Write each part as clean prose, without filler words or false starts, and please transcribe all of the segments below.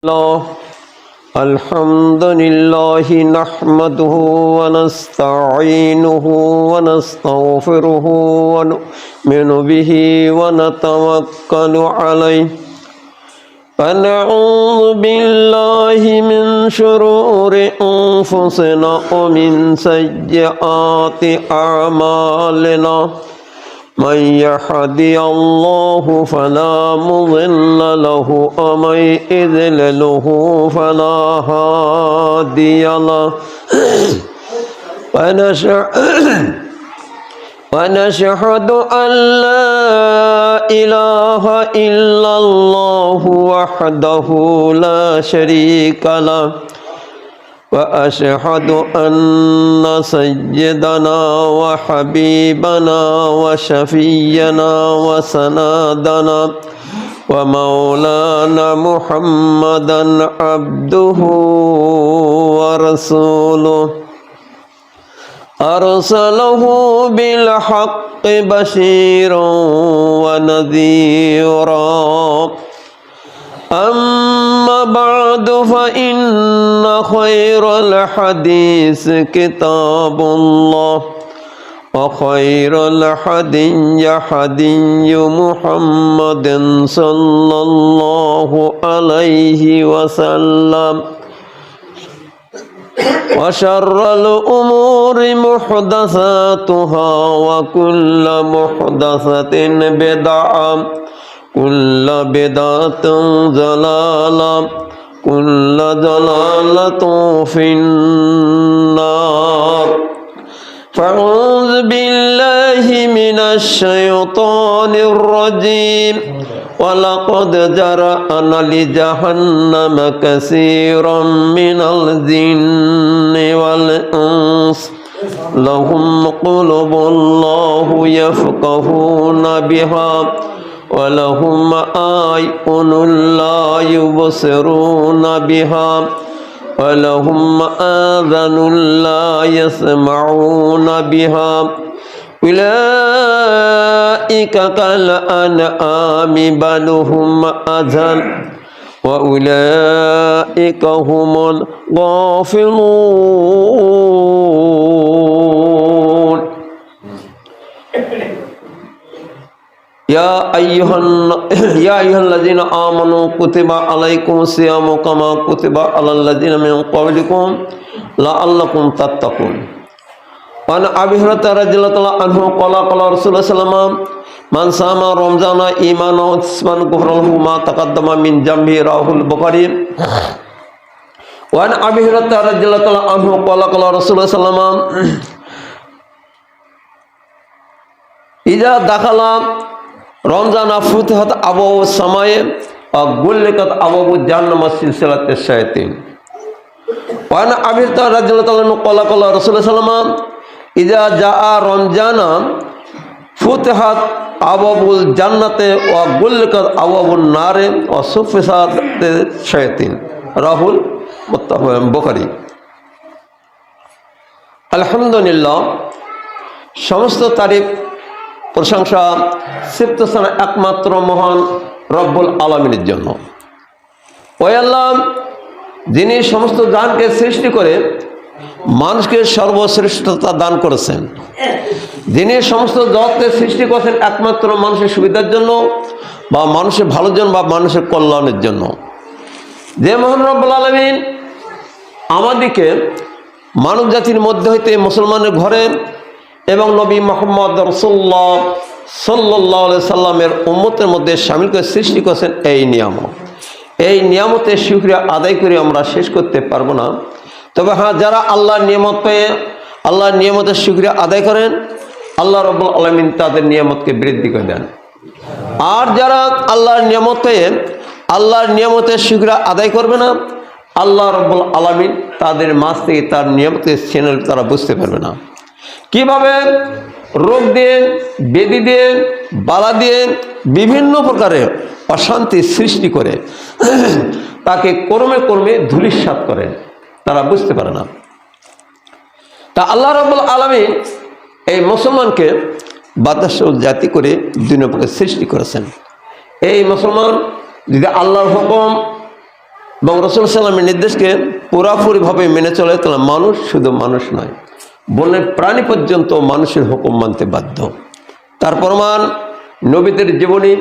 الله الحمد لله نحمده ونستعينه ونستغفره ونؤمن به ونتوكل عليه ونعوذ بالله من شرور أنفسنا ومن سيئات أعمالنا من يهدي الله فلا مضل له ومن يضلله فلا هادي له ونشهد أن لا إله إلا الله وحده لا شريك له وأشهد أن سيدنا وحبيبنا وشفينا وسندنا ومولانا محمدا عبده ورسوله أرسله بالحق بشيرا ونذيرا أما بعد فإن خير الحديث كتاب الله وخير الهدي هدي محمد صلى الله عليه وسلم وشر الأمور محدثاتها وكل محدثة بدعة كل بدعة ضلالة كل ضلالة في النار فأعوذ بالله من الشيطان الرجيم ولقد ذرأنا لجهنم كثيرا من الجن والإنس لهم قلوب الله يفقهون بها ولهم أعين لا يبصرون بها ولهم آذان لا يسمعون بها أولئك كالأنعام بل هم أضل وأولئك هم الغافلون يا أيها الذين آمنوا كتب عليكم الصيام كما كتب على الذين من قبلكم لعلكم تتقون وعن أبي هريرة رضي الله عنه قال قال رسول الله صلى الله عليه وسلم من صام رمضان إيمانا واحتسابا غفر له ما تقدم من ذنبه رواه البخاري وعن أبي هريرة رضي الله عنه قال قال رسول الله صلى الله عليه وسلم إذا دخل رمضان فتحت أبواب السماء وغلقت أبواب جهنم سلسلة الشياطين وعن أبي هريرة رضي الله عنه قال قال رسول الله صلى الله عليه وسلم إذا جاء رمضان فتحت أبواب الجنة وغلقت أبواب النار وصفصت الشياطين رواه البخاري আলহামদুলিল্লাহ সমস্ত তারিফ প্রশংসা সিফত সানা একমাত্র মহান রব্বুল আলামিনের জন্য। ওই আল্লাহ যিনি সমস্ত জানকে সৃষ্টি করে মানুষকে সর্বশ্রেষ্ঠতা দান করেছেন, যিনি সমস্ত জগৎকে সৃষ্টি করেছেন একমাত্র মানুষের সুবিধার জন্য বা মানুষের ভালোর জন্য বা মানুষের কল্যাণের জন্য। যে মহান রব্বুল আলামিন আমাদেরকে মানব জাতির মধ্যে হইতে মুসলমানের ঘরে এবং নবী মুহাম্মদ রাসূলুল্লাহ সাল্লাল্লাহু আলাইহি সাল্লামের উম্মতের মধ্যে শামিল করে সৃষ্টি করেছেন এই নিয়ামত। এই নিয়ামতের শুকরিয়া আদায় করে আমরা শেষ করতে পারবো না। তবে হ্যাঁ, যারা আল্লাহর নিয়ামত পেয়ে আল্লাহর নিয়ামতের শুকরিয়া আদায় করেন, আল্লাহ রাব্বুল আলামিন তাদের নিয়ামতকে বৃদ্ধি করে দেন। আর যারা আল্লাহর নিয়ামত পেয়ে আল্লাহর নিয়ামতের শুকরিয়া আদায় করবে না, আল্লাহ রাব্বুল আলামিন তাদের মাঝ থেকে তার নিয়ামতের চ্যানেল তারা বুঝতে পারবে না। কিভাবে রোগ দিয়ে, ব্যাধি দিয়ে, বালা দিয়ে বিভিন্ন প্রকারের অশান্তি সৃষ্টি করে তাকে কর্মে কর্মে ধূলিসাৎ করেন, তারা বুঝতে পারে না। তা আল্লাহ রাব্বুল আলামিন এই মুসলমানকে বাদশাহ জাতি করে দুনিয়া সৃষ্টি করেছেন। এই মুসলমান যদি আল্লাহর হুকুম এবং রাসূল সাল্লামের নির্দেশকে পুরাপুরিভাবে মেনে চলে, তাহলে মানুষ শুধু মানুষ নয়, বনের প্রাণী পর্যন্ত মানুষের হুকুম মানতে বাধ্য। তার প্রমাণ নবীদের জীবনী,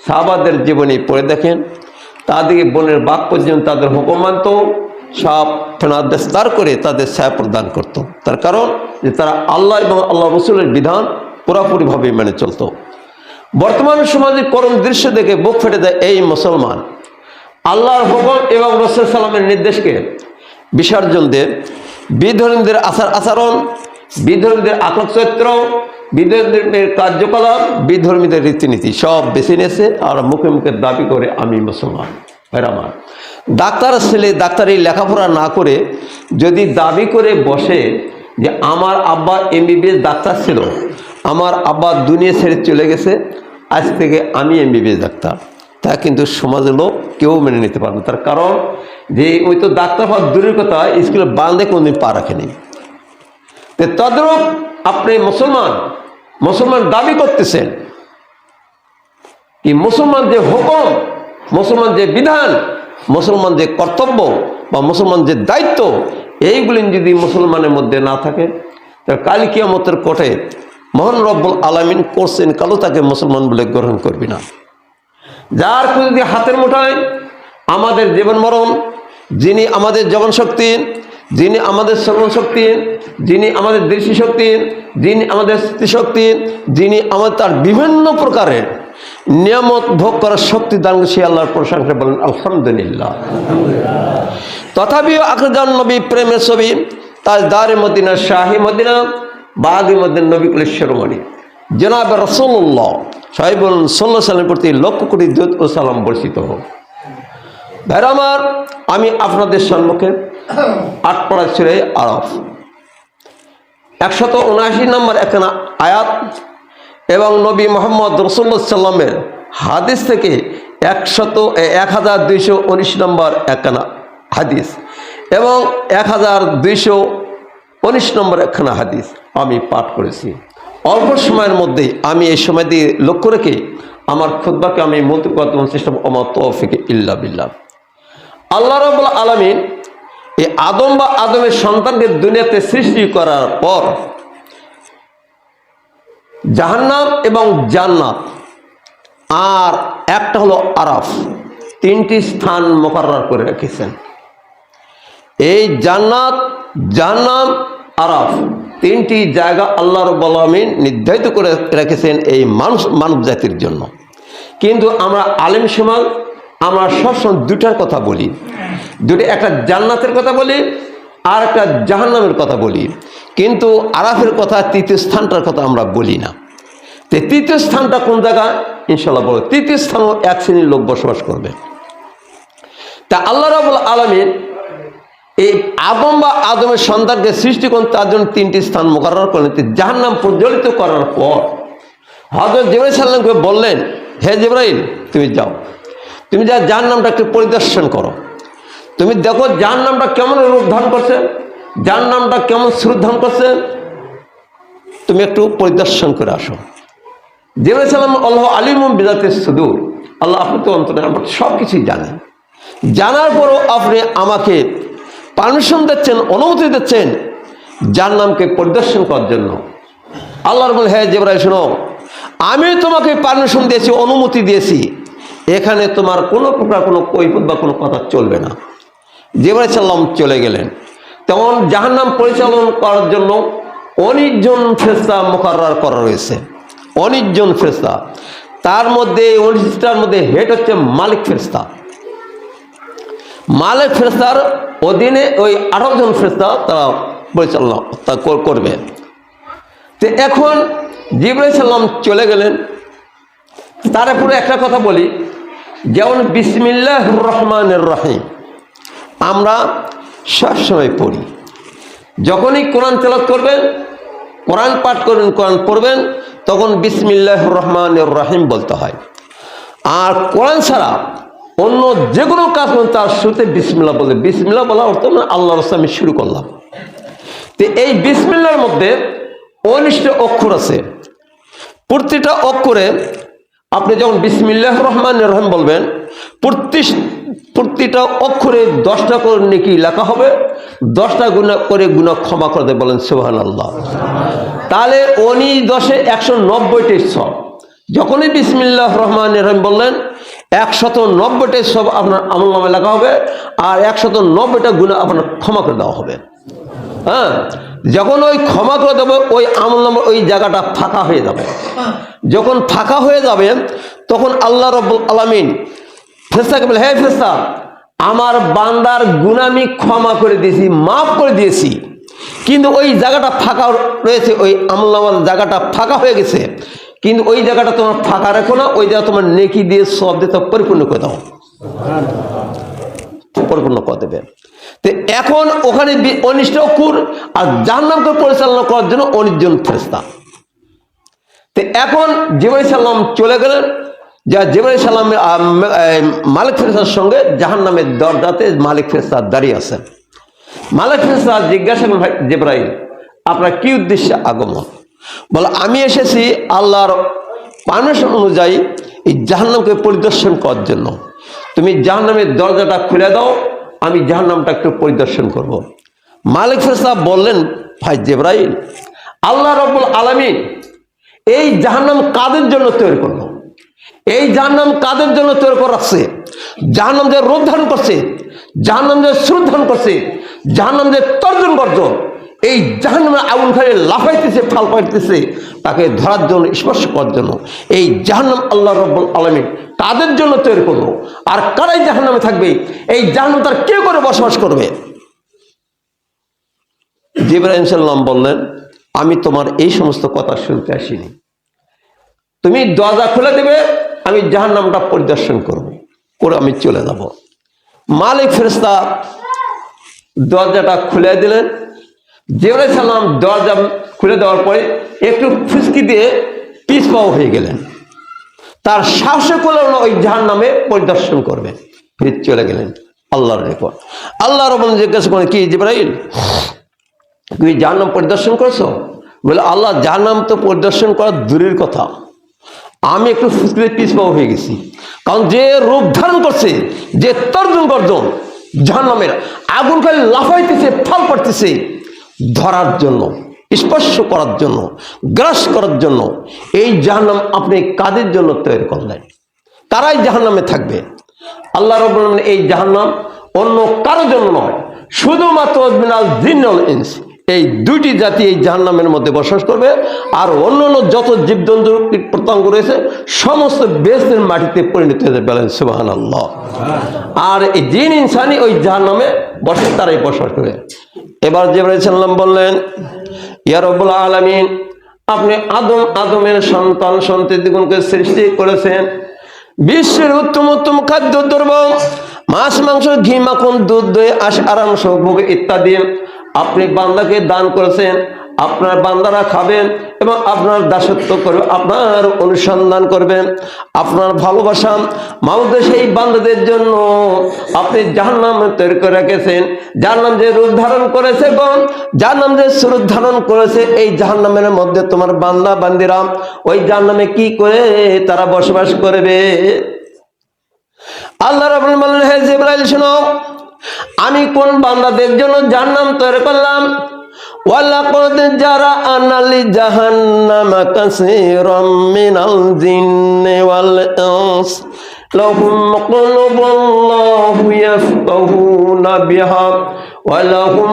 সাহাবাদের জীবনী পড়ে দেখেন, তাদেরকে বনের বাঘ পর্যন্ত তাদের হুকুম মানত, সাপ ফেনা বিস্তার করে তাদের ছায়া প্রদান করত। তার কারণ যে তারা আল্লাহ এবং আল্লাহ রসুলের বিধান পুরাপুরিভাবে মেনে চলত। বর্তমান সমাজে করুণ দৃশ্য দেখে বুক ফেটে দেয় এই মুসলমান আল্লাহর হুকুম এবং রাসূল সাল্লামের নির্দেশকে বিসর্জন দিয়ে বিধর্মীদের আচরণ, বিধর্মীদের আচরণ চরিত্র, বিধর্মীদের কার্যকলাপ, বিধর্মীদের রীতিনীতি সব বেছে নিয়েছে আর মুখে মুখে দাবি করে আমি মুসলমান। আমার ডাক্তার ছেলে ডাক্তারি লেখাপড়া না করে যদি দাবি করে বসে যে আমার আব্বা এমবিবিএস ডাক্তার ছিল, আমার আব্বা দুনিয়া ছেড়ে চলে গেছে, আজ থেকে আমি এমবিবিএস ডাক্তার, তা কিন্তু সমাজের লোক কেউ মেনে নিতে পারবে না। তার কারণ যে ওই তো ডাক্তার হওয়ার দূরের কথা, স্কুলে বান্ধে কোনোদিন পা রাখেনি। তদ্রূপ আপনি মুসলমান দাবি করতেছেন কি মুসলমান যে হুকুম, মুসলমান যে বিধান, মুসলমান যে কর্তব্য বা মুসলমান যে দায়িত্ব, এইগুলি যদি মুসলমানের মধ্যে না থাকে, তাহলে কাল কিয়ামতের কোর্টে মহান রব্বুল আলামিন করছেন কালো তাকে মুসলমান বলে গ্রহণ করবি না। যার যদি হাতের মুঠায় আমাদের জীবন মরণ, যিনি আমাদের জীবন শক্তি, যিনি আমাদের শ্রবণ শক্তি, যিনি আমাদের দৃষ্টি শক্তি, যিনি আমাদের স্মৃতিশক্তি, যিনি আমাদের তার বিভিন্ন প্রকারের নিয়ামত ভোগ করার শক্তি দান, সে আল্লাহর প্রশংসা বলেন আলহামদুলিল্লাহ। তথাপিও আখরজান নবী প্রেমের ছবি, তাজদারে মদিনা, শাহী মদিনা, বাগি মদিনা, নবী কুলের শিরোমণি জনাব রাসূলুল্লাহ সাহেবুল সাল্লাল্লাহু আলাইহি ওয়াসাল্লামের প্রতি লক্ষ কোটি দুরূদ ও সালাম বর্ষিত হোক। ভাইরা আমার, আমি আপনাদের সম্মুখে 8 পারা সূরা আরাফ 179 নম্বর একখানা আয়াত এবং নবী মুহাম্মদ রাসূলুল্লাহ সাল্লামের হাদিস থেকে 1219 নম্বর একখানা হাদিস এবং 1219 নম্বর একখানা হাদিস আমি পাঠ করেছি। অল্প সময়ের মধ্যেই আমি এই সময় দিয়ে লক্ষ্য রেখে আমার খুতবাকে আমি মন্তব্য করার চেষ্টা করব। আমার তৌফিক ইল্লা বিল্লাহ। আল্লাহ রাব্বুল আলামিন এই আদম বা আদমের সন্তানকে দুনিয়াতে সৃষ্টি করার পর জাহান্নাম এবং জান্নাত আর একটা হলো আরাফ, 3টি স্থান মুকাররর করে রেখেছেন। এই জান্নাত, জাহান্নাম, আরাফ 3টি জায়গা আল্লাহ রাব্বুল আলামিন নির্ধারিত করে রেখেছেন এই মানব জাতির জন্য। কিন্তু আমরা আলেম সমাজ আমরা সবসময় দুটার কথা বলি, একটা জান্নাতের কথা বলি আর একটা জাহান্নামের কথা বলি, কিন্তু আরাফের কথা, 3য় স্থানটার কথা আমরা বলি না। তো 3য় স্থানটা কোন জায়গা ইনশাআল্লাহ বলবো। 3য় স্থানও এক শ্রেণীর লোক বসবাস করবে। তা আল্লাহ রাব্বুল আলামিন এই আদম বা আদমের সন্তানকে সৃষ্টি করেন, তার জন্য 3টি স্থান মুকাররর করলেন। জাহান্নাম প্রজ্বলিত করার পর হযরত জিবরাইল সাল্লামকে বললেন, হে জিবরাইল, তুমি যাও, তুমি যা জাহান্নামটা একটু পরিদর্শন করো, তুমি দেখো জাহান্নামটা কেমন রূপ ধারণ করছে, জাহান্নামটা কেমন স্বরূপ ধারণ করছে, তুমি একটু পরিদর্শন করে আসো। জিবরাইল সাল্লাম আল্লাহ আলিমুম বিযাতিস সুদূর, আল্লাহ আপনি তো অন্তরে আমরা সব কিছুই জানেন, জানার পরও আপনি আমাকে পারমিশন দিচ্ছেন, অনুমতি দিচ্ছেন জাহান্নামকে পরিদর্শন করার জন্য। আল্লাহর বলে, হ্যাঁ জিবরাইল শোনো, আমি তোমাকে পারমিশন দিয়েছি, অনুমতি দিয়েছি, এখানে তোমার কোনো প্রকার কোনো কৈফিয়ত বা কোনো কথা চলবে না। জিবরাইল সাল্লাম চলে গেলেন। তেমন জাহান্নাম পরিচালনা করার জন্য 19 জন ফেরেশতা মুকাররর করা রয়েছে, 19 জন ফেরেশতা। তার মধ্যে 19টার মধ্যে হেড হচ্ছে মালিক ফেরেশতা। মালিক ফেরেশতার অধীনে ওই 18 জন ফেরেশতা তারা পরিচালনা করবে। তো এখন জিবরাইল সাল্লাম চলে গেলেন। তারপরে একটা কথা বলি, যেমন বিসমিল্লাহির রহমানির রহিম আমরা সবসময় পড়ি, যখনই কোরআন তেলাওয়াত করবেন, কোরআন পাঠ করবেন, কোরআন পড়বেন, তখন বিসমিল্লাহির রহমানির রহিম বলতে হয়। আর কোরআন ছাড়া অন্য যে কোনো কাজ করুন তার শুরুতে বিসমিল্লাহ বলে, বিসমিল্লাহ বলা অর্থ মানে আল্লাহর রাস্তায় আমি শুরু করলাম। তো এই বিসমিল্লাহর মধ্যে 19টা অক্ষর আছে, প্রতিটা অক্ষরে আপনি যখন বিসমিল্লাহির রহমানির রহিম বলবেন, প্রতিটা অক্ষরে 10টা করে নেকি লেখা হবে, 10টা গুনাহ করে গুনাহ ক্ষমা করে দেবে। বলেন সুবহানাল্লাহ। তাহলে 10 190টি সব। যখনই বিসমিল্লাহির রহমানির রহিম বললেন, 190টি সব আপনার আমলনামায় লেখা হবে, আর 190টা গুনাহ আপনার ক্ষমা করে দেওয়া হবে। হ্যাঁ, যখন ওই ক্ষমা করে দেবে, ওই আমলনামা ওই জায়গাটা ফাঁকা হয়ে যাবে। যখন ফাঁকা হয়ে যাবে, তখন আল্লাহ রাব্বুল আলামিন ফেরেশতাকে বলে, হে ফেরেশতা, আমার বান্দার গুনাহ আমি ক্ষমা করে দিয়েছি, মাফ করে দিয়েছি, কিন্তু ওই জায়গাটা ফাঁকা রয়েছে, ওই আমলনামার জায়গাটা ফাঁকা হয়ে গেছে, কিন্তু ওই জায়গাটা তোমার ফাঁকা রাখো না, ওই জায়গা তোমার নেকি দিয়ে সব দিয়ে পরিপূর্ণ করে দাও, পরিপূর্ণ করে দেবে। তো এখন ওখানে 19টা কুর আর জাহান্নামকে পরিচালনা করার জন্য 19 জন ফেরেশতা। তো এখন জিবরাইল সাল্লাম চলে গেলেন, যা জিবরাইল সাল্লামের মালিক ফেরেশতার সঙ্গে জাহান্নামের দরজাতে মালিক ফেরেশতা দাঁড়িয়ে আছেন। মালিক ফেরেশতা জিজ্ঞাসা করেন, ভাই জিবরাইল, আপনার কি উদ্দেশ্যে আগমন? বলে, আমি এসেছি আল্লাহর পারমিশন অনুযায়ী এই জাহান্নামকে পরিদর্শন করার জন্য। তুমি জাহান্নামের দরজাটা খুলে দাও, আমি জাহান্নামটা একটু পরিদর্শন করব। মালিক ফেরেশতা বললেন, ভাই জিবরাইল, আল্লাহ রাব্বুল আলামিন এই জাহান্নাম কাদের জন্য তৈরি করলো? এই জাহান্নাম কাদের জন্য তৈরি করা রাখছে? জাহান্নাম যে রূপ ধারণ করছে, জাহান্নাম যে সুর ধারণ করছে, জাহান্নাম যে তর্জন গর্জন, এই জাহান্নামের আগুন খালি লাফাইতেছে, ফাল পাইতেছে, তাকে ধরার জন্য, স্পর্শ করার জন্য এই জাহান্নাম আল্লাহ রাব্বুল আলামিন কাদের জন্য তৈরি করলো? আর কারাই জাহান্নামে থাকবে? এই জাহান্নাম তার কে করে বসবাস করবে? জিবরাইল সাল্লাম বললেন, আমি তোমার এই সমস্ত কথা শুনতে আসিনি, তুমি দরজা খুলে দেবে, আমি জাহান্নামটা পরিদর্শন করব, করে আমি চলে যাব। মালিক ফেরেশতা দরজাটা খুলে দিলেন। জিবরাইল সাল্লাম দরজা খুলে দেওয়ার পরে একটু ফুসকি দিয়ে পিছ পাও হয়ে গেলেন। তার সাহসে করলেন না ওই জাহান্নামে পরিদর্শন করবেন, ফিরে চলে গেলেন আল্লাহর নিকট। আল্লাহ রাব্বুল জিজ্ঞাসা করেন, কি জিবরাইল, তুমি জাহান্নাম পরিদর্শন করেছো? বলে, আল্লাহ, জাহান্নাম তো পরিদর্শন করা দূরের কথা, আমি একটু ফুসকিতে পিছ পাও হয়ে গেছি। কারণ যে রূপ ধারণ করছে, যে তর্জন গর্জন, জাহান্নামের আগুন খালি লাফাইতেছে, ফাল পড়তেছে, ধরার জন্য, স্পর্শ করার জন্য, গ্রাস করার জন্য এই জাহান্নাম আপনি কাদের জন্য তৈরি করলেন? তারাই জাহান্নামে থাকবে। আল্লাহ রাব্বুল আলামিন এই জাহান্নাম অন্য কারোর জন্য নয়, শুধুমাত্র মিনাল জিন্ন ওয়াল ইনস, এই দুইটি জাতি এই জাহান্নামের মধ্যে বসবাস করবে। আর অন্যান্য যত জীবজন্তু প্রত্যঙ্গ রয়েছে সমস্ত বেহেশতের মাটিতে পরিণত হয়ে যাবে। বলেন সুবহানাল্লাহ। আর এই জিন ইনসানি ওই জাহান্নামে বসে, তারাই বসবাস করবে। এবার জিবরাইল সাল্লাম বললেন, ইয়া রাব্বুল আলামিন, আপনি আদমের সন্তান সন্ততিগণকে সৃষ্টি করেছেন, বিশ্বের উত্তম উত্তম খাদ্য দ্রব্য, মাছ, মাংস, ঘি, মাখন, দুধ, দই, আরামস, ভোগ ইত্যাদি আপনি বান্দাকে দান করেছেন। আপনার বান্দারা খাবেন এবং আপনার দাসত্ব করবে, আপনার অনুসন্ধান করবেন, আপনার ভালোবাসা মাউদে সেই বান্দাদের জন্য আপনি জাহান্নাম তৈরি করে রেখেছেন। জাহান্নাম যে রূপ ধারণ করেছে এবং জাহান্নাম যে সুরূপ ধারণ করেছে, এই জাহান্নামের মধ্যে তোমার বান্দা বান্দিরা ওই জাহান্নামে কি করে তারা বসবাস করবে? আল্লাহ রাব্বুল আলামিন বললেন, হে জিবরাইল, শোনো, আমি কোন বান্দাদের জন্য জাহান্নাম তৈরি করলাম। ওয়ালাকাদ জারা'না লিজাহান্নামা কাসীরাম মিনাল জিন্নি ওয়াল ইনস লাহুম কুলুবুন লা ইয়াফকাহুনা বিহা ওয়া লাহুম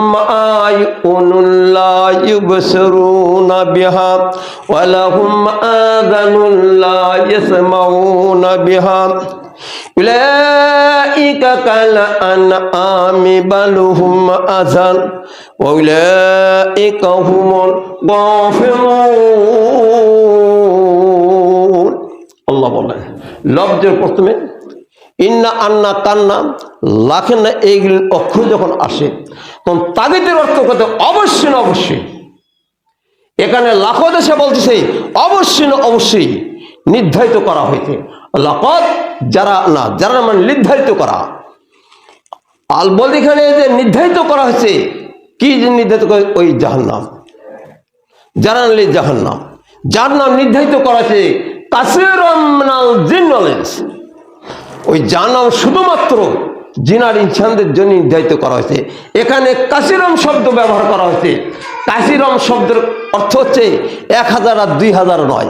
আ'য়ুনুন লা ইউবসিরুনা বিহা ওয়া লাহুম আযানুন লা ইয়াসমাউনা বিহা উলাইকা কাল আনআমি বাল হুম আযাল ওয়া উলাইকা হুমুল গাফিরুন। আল্লাহ বলেন, লফজের প্রথমে ইন্না, আন্না, কান্না, লাখেন না, এইগুলি অক্ষর যখন আসে তখন তাগিদের অর্থ করতে অবশ্যই না অবশ্যই। এখানে লাখ দেশে বলতেছে অবশ্যই না অবশ্যই নির্ধারিত করা হয়েছে। লাকাদ যারা না, যারা মানে নির্ধারিত করা। আল বল এখানে যে নির্ধারিত করা হয়েছে, কি নির্ধারিত করে? ওই জাহান্নাম, যারা জাহান্নাম, যার নাম নির্ধারিত করা হয়েছে কাসীরাম মিনাল জিন্নি ওয়াল ইনস। ওই জাহান্নাম শুধুমাত্র জিন আর ইনসানদের জন্য নির্ধারিত করা হয়েছে। এখানে কাসীরাম শব্দ ব্যবহার করা হয়েছে। কাসীরাম শব্দের অর্থ হচ্ছে 1000 আর 2000 নয়,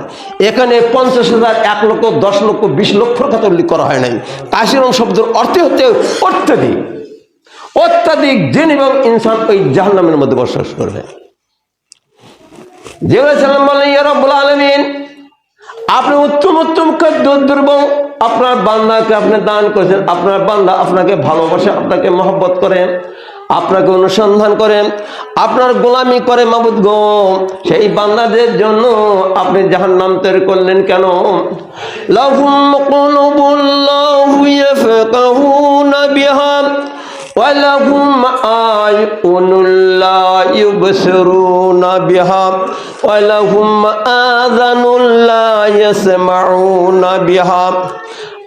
এখানে 50,000, 1 লক্ষ, 10 লক্ষ, 20 লক্ষর কথা উল্লেখ করা হয় নাই। কাসীরাম শব্দের অর্থ হচ্ছে অত্যাধিক, অত্যাধিক জিন এবং ইনসান ওই জাহান্নামের মধ্যে বসবাস করবে। জিবরাইল আলাইহিস সালাম বললেন, ইয়া রাব্বুল আলামিন, আপনি উত্তম উত্তম খাদ্য দ্রব্য আপনার বান্দাকে আপনি দান করেছেন। আপনার বান্দা আপনাকে ভালোবাসে, আপনাকে মহব্বত করে, আপনাকে অনুসন্ধান করেন, আপনার গোলামি করে মাবুদ গো, সেই বান্দাদের জন্য আপনি জাহান্নাম তৈরি করলেন কেন? লাহুম কুলুবুন লা ইয়াফকাহুনা বিহা ওয়া লাহুম আ'য়ুনুন লা ইউবসিরুনা বিহা ওয়া লাহুম আযানুন লা ইয়াসমাউনা বিহা।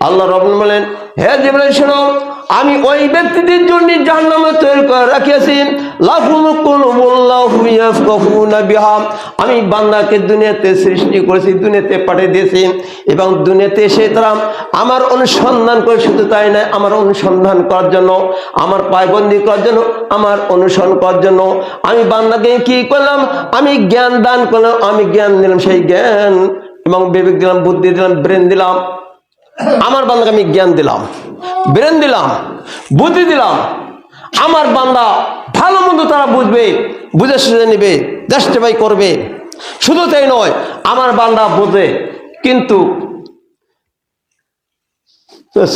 আল্লাহ রাব্বুল বলেন, হে জিবরাইল শোনো, আমি ওই ব্যক্তিদের জন্য জাহান্নামে তৈরি করে রাখিয়েছি। লাহুম কুলুবুন লা ইয়াফকাহুনা বিহা, আমি বান্দাকে দুনিয়াতে সৃষ্টি করেছি, দুনিয়াতে পাঠিয়ে দিয়েছি, এবং দুনিয়াতে এসে তারা আমার অনুসন্ধান করে, শুধু তাই নয়, আমার অনুসন্ধান করার জন্য, আমার পায়বন্দি করার জন্য, আমার অনুসরণ করার জন্য আমি বান্দাকে কি করলাম? আমি জ্ঞান দান করলাম, আমি জ্ঞান দিলাম, সেই জ্ঞান এবং বিবেক দিলাম, বুদ্ধি দিলাম, ব্রেন দিলাম। আমার বান্দাকে আমি জ্ঞান দিলাম, ব্রেন দিলাম, বুদ্ধি দিলাম। আমার বান্দা ভালো মন্দ তারা বুঝবে, বুঝে সুঝে নেবে, জাস্টিফাই করবে। শুধু তাই নয়, আমার বান্দা বোঝে কিন্তু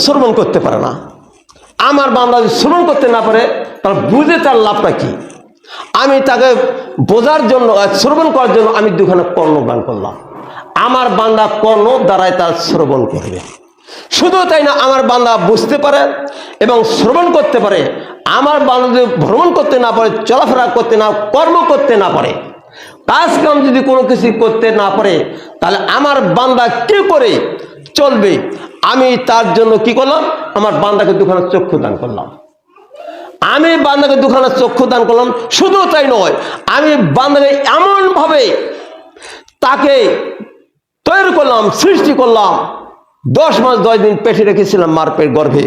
শ্রবণ করতে পারে না। আমার বান্দা যদি শ্রবণ করতে না পারে, তার বুঝে তার লাভটা কি? আমি তাকে বোঝার জন্য, শ্রবণ করার জন্য আমি দুখানা কর্ণ দান করলাম। আমার বান্দা কর্ণ দ্বারাই তার শ্রবণ করবে। শুধু তাই না, আমার বান্দা বুঝতে পারে এবং শ্রবণ করতে পারে। আমার বান্দা যদি ভ্রমণ করতে না পারে, চলাফেরা করতে না, কর্ম করতে না পারে, কাজ কাম যদি কোনো কিছু করতে না পারে, তাহলে আমার বান্দা কি করে চলবে? আমি তার জন্য কি করলাম? আমার বান্দাকে দুখানা চক্ষু দান করলাম। আমি বান্দাকে দুখানা চক্ষু দান করলাম। শুধু তাই নয়, আমি বান্দাকে এমনভাবে তাকে তৈরি করলাম, সৃষ্টি করলাম। 10 মাস 10 দিন পেটে রেখেছিলাম মার পেট গর্ভে।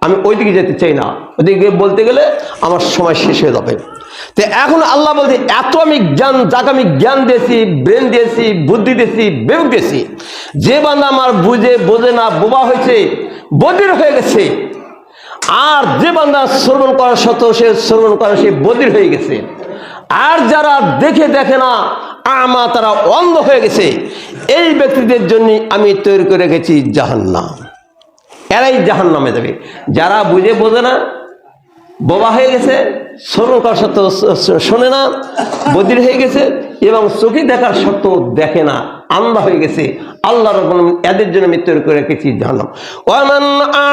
আমি ওইদিকে যেতে চাই না, ওইদিকে বলতে গেলে আমার সময় শেষ হয়ে যাবে। তো এখন আল্লাহ বলতে, এত আমি জ্ঞান, যাকে আমি জ্ঞান দিয়েছি, ব্রেন দিয়েছি, বুদ্ধি দিয়েছি, বিবেক দিয়েছি, যে বান্দা আমার বুঝে বোঝে না, বোবা হয়েছে, বধির হয়ে গেছে, আর যে বান্দা শ্রবণ করার সত্ত্বেও সে শ্রবণ করে, সে বধির হয়ে গেছে, আর যারা দেখে না, আমা, তারা অন্ধ হয়ে গেছে, এই ব্যক্তিদের জন্য আমি তৈরি করে রেখেছি জাহান্নাম। এরাই জাহান্নামে যাবে। যারা বুঝে বোঝে না, বোবা হয়ে গেছে, শ্রবণ করার সত্ত্বেও শোনে না, বধির হয়ে গেছে, এবং চোখে দেখার সত্ত্বেও দেখে না, আন্ধা হয়ে গেছে, আল্লাহ রাব্বুল আলামিন এদের জন্য আমি তৈরি করে রেখেছি জাহান্নাম। ওয়ামান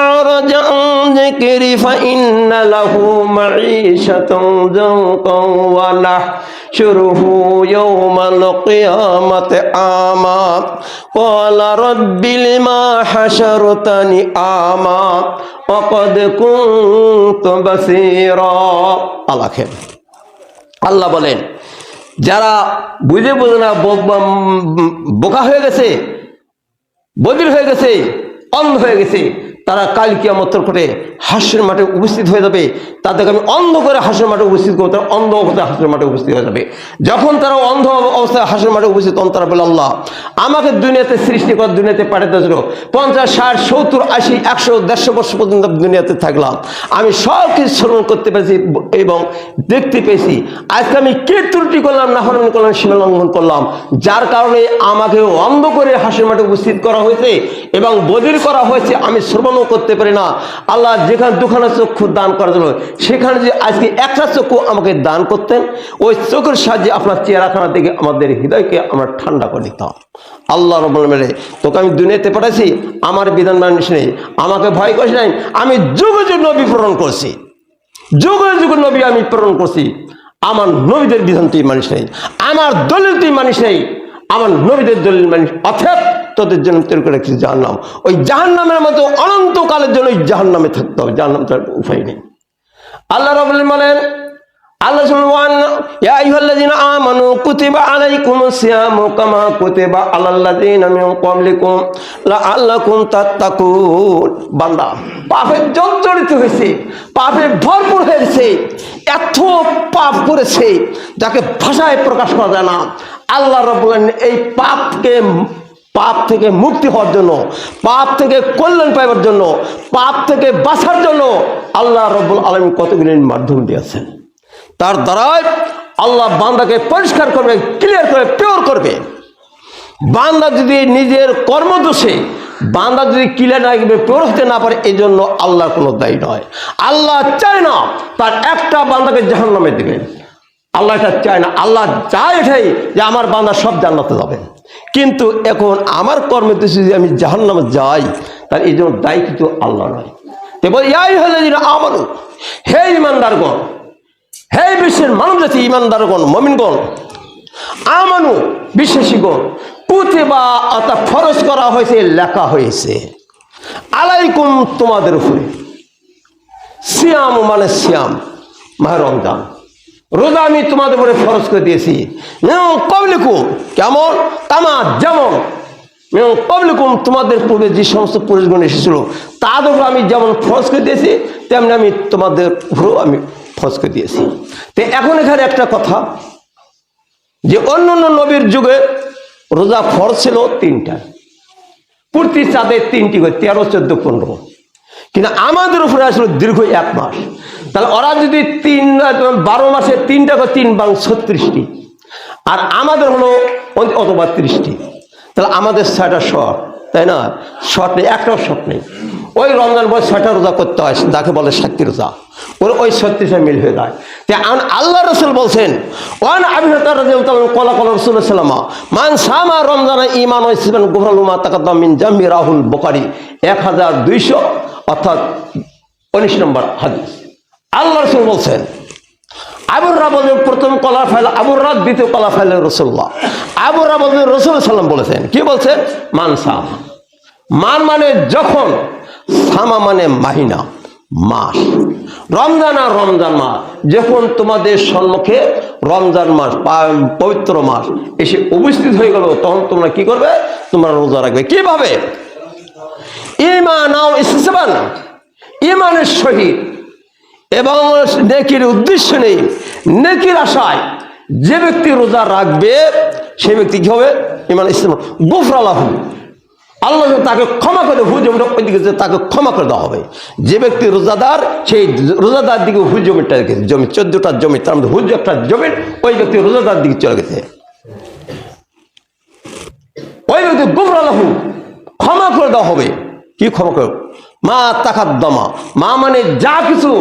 আ'রাজা আন যিকরি ফাইন্না লাহু মাঈশাতান যানকান ওয়া নাহশুরুহু ইয়াওমাল কিয়ামাতি আমা ক্বালা রাব্বি লিমা হাশারতানি আমা ওয়া ক্বাদ কুনতু বাসীরা। আল্লাহ বলেন, যারা বুঝে বোঝে না, বোকা হয়ে গেছে, বধির হয়ে গেছে, অন্ধ হয়ে গেছে, তারা কাল কিয়ামতের করে হাসরের মাঠে উপস্থিত হয়ে যাবে। তাদেরকে আমি অন্ধ করে হাসরের মাঠে উপস্থিত করবো, তারা অন্ধ অবস্থায় হাসরের মাঠে উপস্থিত হয়ে যাবে। যখন তারা অন্ধ অবস্থায় হাসরের মাঠে উপস্থিত, তখন তারা বলে, আল্লাহ আমাকে দুনিয়াতে সৃষ্টি কর, দুনিয়াতে পাঠাতে 50, 60, 70, 80, 100, 150 বছর পর্যন্ত দুনিয়াতে থাকলাম, আমি সব কিছু শ্রবণ করতে পেরেছি এবং দেখতে পেয়েছি। আজকে আমি কি ত্রুটি করলাম, নাফরমানি করলাম, সীমা লঙ্ঘন করলাম, যার কারণে আমাকে অন্ধ করে হাসরের মাঠে উপস্থিত করা হয়েছে এবং বধির করা হয়েছে, আমি শ্রবণও করতে পারি না। আল্লাহ যেখানে দুখানা চক্ষু দান করার জন্য, সেখানে যে আজকে একটা চক্ষু আমাকে দান করতেন, ওই চোখের সাহায্যে আপনার চেহারাখানা থেকে আমাদের হৃদয়কে আমরা ঠান্ডা করে দিতাম। আল্লাহ রাব্বুল আলামিন, তোকে আমি দুনিয়াতে পাঠাইছি, আমার বিধান মানিস নেই, আমাকে ভয় করিস নাই, আমি যুগে যুগে নবী প্রেরণ করছি, যুগে যুগে নবী আমি প্রেরণ করছি, আমার নবীদের বিধান তুই মানিস নেই, আমার দলিল তুই মানিস নেই, আমার নবীদের দলিল মানিস, অর্থাৎ তোদের জন্য তৈরি করে রেখেছি জাহান্নাম। ওই জাহান্নামের মতো অনন্তকালের জন্য ওই জাহান্নামে থাকতে হবে, জাহান্নাম তার উপায় নেই। আল্লাহ রাব্বুল আলামিন বলেন, আল্লাহ ইয়া আইয়ুহাল্লাযীনা আমানু কুতিবা আলাইকুমুস সিয়ামু কামা কুতিবা আলাল লাযীনা মিন ক্বাবলিকুম লাআল্লাকুম তাত্তাকুন। বান্দা পাপে জর্জরিত হয়েছে, পাপে ভরপুর হয়েছে, এত পাপ করেছে যাকে ভাষায় প্রকাশ করা যায় না। আল্লাহ রাব্বুল আলামিন এই পাপ থেকে মুক্তি হওয়ার জন্য, পাপ থেকে কল্যাণ পাইবার জন্য, পাপ থেকে বাঁচার জন্য আল্লাহ রাব্বুল আলামিন কতগুলি মাধ্যম দিয়েছেন। তার দ্বারাই আল্লাহ বান্দাকে পরিষ্কার করবে, ক্লিয়ার করে, পিওর করবে। বান্দা যদি নিজের কর্মদোষে বান্দা যদি ক্লিয়ার না করবে, পিওর হতে না পারে, এই জন্য আল্লাহর কোনো দায়ী নয়। আল্লাহ চায় না তার একটা বান্দাকে জাহান্নামে দেবেন। আল্লাহ এটা চায় না। আল্লাহ চায় এটাই যে আমার বান্দা সব জান্নাতে যাবে। কিন্তু এখন আমার কর্মের দোষে যদি আমি জাহান্নামে যাই, তার এই জন্য দায়ী কিন্তু আল্লাহ নয়। তো বল, ইয়া আইয়ুহাল্লাযীনা আমানু, হে ঈমানদারগণ, হে বিশ্বের মানব জাতি, ঈমানদারগণ, মুমিনগণ, আমানু বিশ্বাসীগণ, কুতিবা অর্থাৎ ফরজ করা হয়েছে, লেখা হয়েছে, আলাইকুম তোমাদের উপরে, সিয়াম মানে সিয়াম মাহে রমজান, রোজা আমি তোমাদের উপরে ফরজ করে দিয়েছি। কবলিকুম কেমন, কামা যেমন, কবলিকুম তোমাদের পূর্বে যে সমস্ত পুরুষগণ এসেছিল তাদের উপর আমি যেমন ফরজ করে দিয়েছি, তেমনি আমি তোমাদের উপরেও আমি ফরজ করে দিয়েছি। তো এখন এখানে একটা কথা, যে অন্য অন্য নবীর যুগে রোজা ফরজ ছিল 3টা, প্রতি চাঁদে 3টি করে 13, 14, 15, কিন্তু আমাদের উপরে আসলে দীর্ঘ 1 মাস। তাহলে ওরা যদি 12 মাসে 3টা করে 3 বাং 36টি, আর আমাদের হলো অথবা 30টি, তাহলে আমাদের 6টা শর্ট, তাই না? শর্ট নেই, একটাও শর্ট নেই। ওই রমজান বয়স 6টা রোজা করতে হয়, যাকে বলে 60 রোজা, ওই 36 মিল হয়ে যায়। আল্লাহ রসুল বলছেন, ওয়ান আবি হুরায়রা রাদিয়াল্লাহু আনহু ক্বালা ক্বালা রাসূলুল্লাহ সাল্লাল্লাহু আলাইহি ওয়াসাল্লাম মান সামা রমজানা ঈমানান ওয়া ইহতিসাবান গুফিরা লাহু মা তাকাদ্দামা মিন যামবি, রাহুল বুখারী 1200 অর্থাৎ 19 নম্বর হাদিস। আল্লাহ রসুল বলছেন, আবুর রাবদ প্রথম কলা ফাইল আবুর রাত, দ্বিতীয় কলা ফাইল রসুল্লাহ। আবুর রাবদ রসুল সাল্লাম বলেছেন, কি বলছেন? মান সামা, মান মানে যখন, সামা মানে মাহিনা, মাস, রমজান আর রমজান মাস, যখন তোমাদের সম্মুখে রমজান মাস, পবিত্র মাস এসে উপস্থিত হয়ে গেল, তখন তোমরা কি করবে? তোমরা রোজা রাখবে। কিভাবে? ঈমান ও ইহতিসাবান, ঈমানের সহিত এবং নেকির উদ্দেশ্য নেই, নেকির আশায় যে ব্যক্তি রোজা রাখবে, সেই ব্যক্তি কি হবে? ঈমান ইসলাম গুফরা লাহু, আল্লাহ তাকে ক্ষমা করে, হুজুমটা ওই দিকে তাকে ক্ষমা করে দেওয়া হবে। যে ব্যক্তি রোজাদার, সেই রোজাদার দিকে হুজুমিটা রেখেছে, জমি 14টা জমি, তার মধ্যে হুজ একটা জমি, ওই ব্যক্তি রোজাদার দিকে চলে গেছে, ওই ব্যক্তি গুফরা লাহু, ক্ষমা করে দেওয়া হবে। কি ক্ষমা করে? মা তাকাদ্দামা, মা মানে যা কিছু,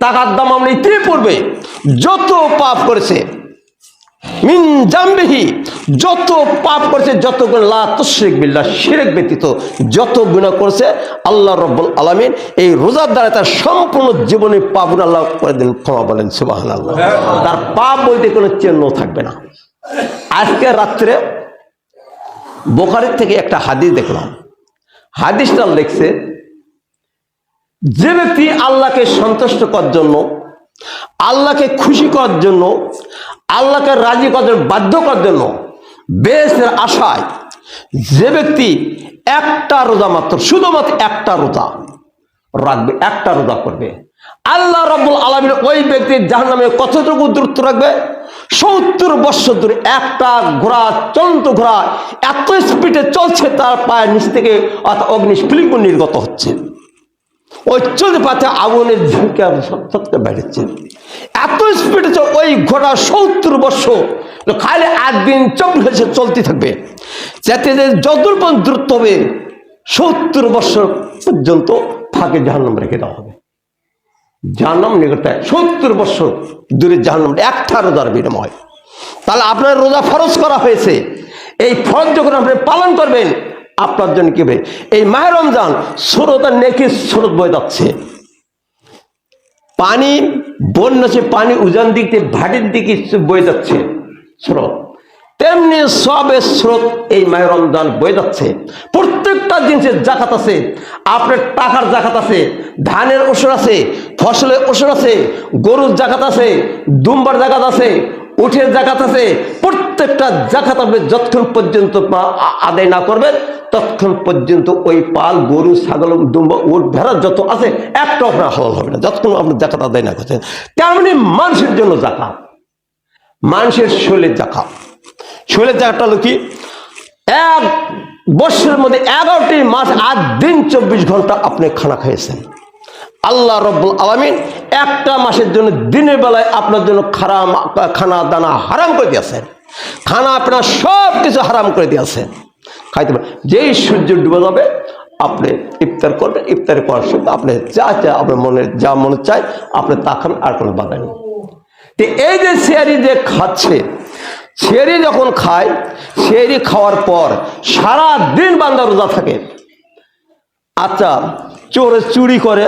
তাকাদ্দামা মানে ইতিপূর্বে যত পাপ করেছে, মিন জামবিহি যত পাপ করেছে, যত গুনাহ, লা তুশরিক বিল্লাহ শিরক ব্যতীত যত গুনাহ করেছে, আল্লাহ রাব্বুল আলামিন এই রোজার দ্বারা তার সম্পূর্ণ জীবনের পাপ আল্লাহ করে দেন ক্ষমা। বলেন সুবহানাল্লাহ। তার পাপ বলতে কোনো চিহ্ন থাকবে না। আজকে রাত্রে বুখারী থেকে একটা হাদিস দেখলাম। হাদিসটা লিখছে, যে ব্যক্তি আল্লাহকে সন্তুষ্ট করার জন্য, আল্লাহকে খুশি করার জন্য, আল্লাহকে রাজি করার, বাধ্য করার জন্য, বেহেশতের আশায় যে ব্যক্তি একটা রোজা মাত্র, শুধুমাত্র একটা রোজা রাখবে, একটা রোজা করবে, আল্লাহ রাব্বুল আলামিন ওই ব্যক্তির জাহান্নামে কতটুকু দূরত্ব রাখবে? 70 বছর দূরে। একটা ঘোড়া, চলন্ত ঘোড়া এত স্পিডে চলছে, তার পায়ের নিচ থেকে অর্থাৎ অগ্নিস্ফুলিঙ্গ নির্গত হচ্ছে, ওই চলতে পারছে, আগুনের ঝুঁকে সত্যি বেড়েছে, এত স্পিডে ওই ঘোড়া 70 বছর খালি 8 দিন 24 চলতে থাকবে, যাতে যতদূর পর্যন্ত দূরত্ব হবে 70 বছর পর্যন্ত ফাঁকে জাহান্নাম রেখে দেওয়া হবে। জাহান্নাম নিকটে 70 বছর দূরে জাহান্নাম, একটা রোজার বিনিময়। তাহলে আপনার রোজা ফরজ করা হয়েছে, এই ফরজ যখন আপনি পালন করবেন, আপনার জন্য কি হবে? এই মাহে রমজান স্রোত আর নেকির স্রোত বয়ে যাচ্ছে, পানি বন্যাছে, পানি উজান দিক থেকে ভাটির দিকে বয়ে যাচ্ছে স্রোত, তেমনি সবের স্রোত এই মাহে রমজান বয়ে যাচ্ছে। প্রত্যেকটা জিনিসের জাকাত আছে, আপনার টাকার জাকাত আছে, ধানের ওষুধ আছে, ফসলের ওষুধ আছে, গরুর জাকাত আছে, দুম্বার জাকাত আছে, উঠের জাকাত আছে, প্রত্যেকটা জাকাত আপনি যতক্ষণ পর্যন্ত আদায় না করবেন ততক্ষণ পর্যন্ত ওই পাল, গরু, ছাগল, দুম্বা, উট, ভেড়া যত আছে একটা আপনার হালাল হবে না, যতক্ষণ আপনি জাকাত আদায় না করছেন। তেমনি মানুষের জন্য জাকাত, মানুষের শরীরের জাকাত। শরীরের জাকাতটা হলো কি, এক বছরের মধ্যে 11টি মাস 8 দিন 24 ঘন্টা আপনি খানা খেয়েছেন। আল্লাহ রব্বুল আলামিন একটা মাসের জন্য দিনের বেলায় আপনার জন্য খানা দানা হারাম করে দিয়েছেন, খানা আপনার সব কিছু হারাম করে দিয়েছেন, খাইতে পারেন। যেই সূর্য ডুবে যাবে আপনি ইফতার করবেন, ইফতারি করার সময় আপনি যা চায় আপনার মনে যা মনে চায় আপনি তা খান, আর কোনো বাধা নেই। তো এই যে সেহরি যে খাচ্ছে, সেহরি যখন খায়, সেহরি খাওয়ার পর সারা দিন বান্দা রোজা থাকে। আচ্ছা, চোরে চুরি করে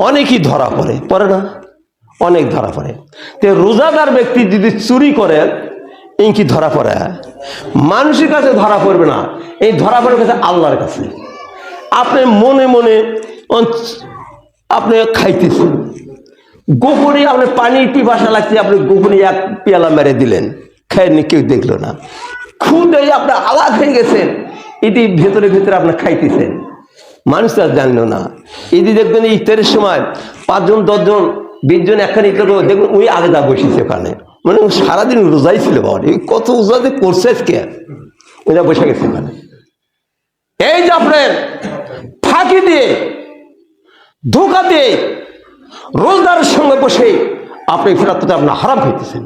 অনেকই ধরা পড়ে না, অনেক ধরা পড়ে। তো রোজাদার ব্যক্তি যদি চুরি করে কি ধরা পড়ে? মানুষের কাছে ধরা পড়বে না, এই ধরা পড়ে গেছে আল্লাহর কাছে। আপনি মনে মনে আপনি খাইতেছেন, গোপনে আপনার পানি পিপাসা লাগছে, আপনি গোপনে এক পেয়ালা মেরে দিলেন, খাইনি, কেউ দেখলো না, খুদে আপনি আলাদা হয়ে গেছেন, এটি ভেতরে ভেতরে আপনার খাইতেছেন, মানুষ তো আর জানলো না। এটি দেখবেন ইফতারের সময় 5 জন 10 জন 20 জন একখানে দেখবেন ওই আগে যা বসেছে ওখানে, মানে সারাদিন রোজাই ছিল, বাবা কত রোজা যে করছে কে, ওইটা বসে গেছে ওখানে। এই যে আপনার ফাঁকি দিয়ে, ধোঁকা দিয়ে রোজদারের সঙ্গে বসে আপনি ফেরাতে আপনার হারাম খাইতেছেন,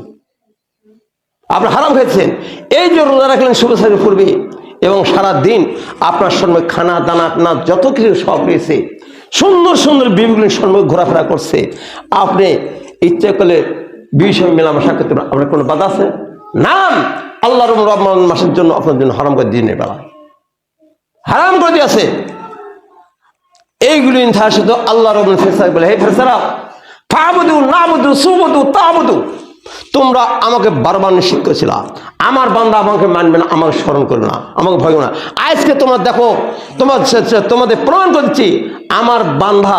আপনি হারাম খাইতেছেন। এই যে রোজা রাখলেন শুভ সাহেব করবে এবং সারা দিন আপনার সঙ্গে খানা দানা না যত কিছু সব রয়েছে, সুন্দর সুন্দর বিবিগুলির সঙ্গে ঘোরাফেরা করছে, আপনি ইচ্ছা করলে বিয়ের সঙ্গে মেলামেশা করতে পারেন, আপনার কোনো বাধা আছে? নাম আল্লাহ রমজান মাসের জন্য আপনার জন্য হারাম করে দিনের বেলা হারাম করে দিয়েছে। এইগুলি শুধু আল্লাহ রব্বুল ফেরেশতা বলে, হে ফেরেশতারা ফাবুদু নাবুদু সুবুদু তাবুদু, তোমরা আমাকে বারবার নিষেধ করেছিল, আমার বান্দা আমাকে মানবে না, আমাকে স্মরণ করবে না, আমাকে ভয় না। আজকে তোমরা দেখো, তোমাদের প্রমাণ করছি আমার বান্দা